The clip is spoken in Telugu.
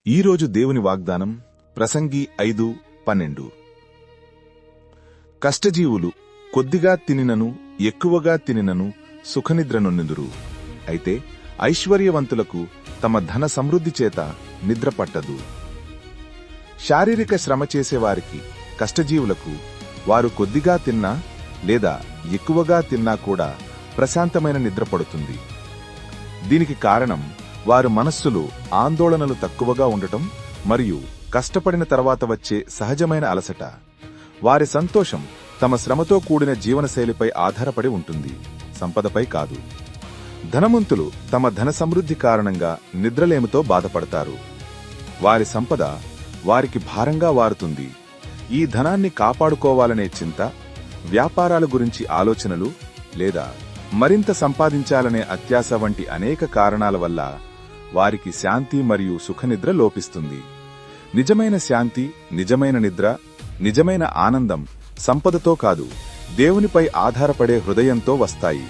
ఈరోజు దేవుని వాగ్దానం ప్రసంగి 5:12. కష్టజీవులు కొద్దిగా తినినను ఎక్కువగా తినినను సుఖనిద్రనొందురు. అయితే ఐశ్వర్యవంతులకు తమ ధన సమృద్ధి చేత నిద్ర పట్టదు. శారీరక శ్రమ చేసేవారికి, కష్టజీవులకు వారు కొద్దిగా తిన్నా లేదా ఎక్కువగా తిన్నా కూడా ప్రశాంతమైన నిద్ర పడుతుంది. దీనికి కారణం వారి మనస్సులో ఆందోళనలు తక్కువగా ఉండటం మరియు కష్టపడిన తర్వాత వచ్చే సహజమైన అలసట. వారి సంతోషం తమ శ్రమతో కూడిన జీవనశైలిపై ఆధారపడి ఉంటుంది, సంపదపై కాదు. ధనవంతులు తమ ధన సమృద్ధి కారణంగా నిద్రలేమితో బాధపడతారు. వారి సంపద వారికి భారంగా వారుతుంది. ఈ ధనాన్ని కాపాడుకోవాలనే చింత, వ్యాపారాల గురించి ఆలోచనలు లేదా మరింత సంపాదించాలనే అత్యాశ వంటి అనేక కారణాల వల్ల వారికి శాంతి మరియు సుఖనిద్ర లోపిస్తుంది. నిజమైన శాంతి, నిజమైన నిద్ర, నిజమైన ఆనందం సంపదతో కాదు, దేవునిపై ఆధారపడే హృదయంతో వస్తాయి.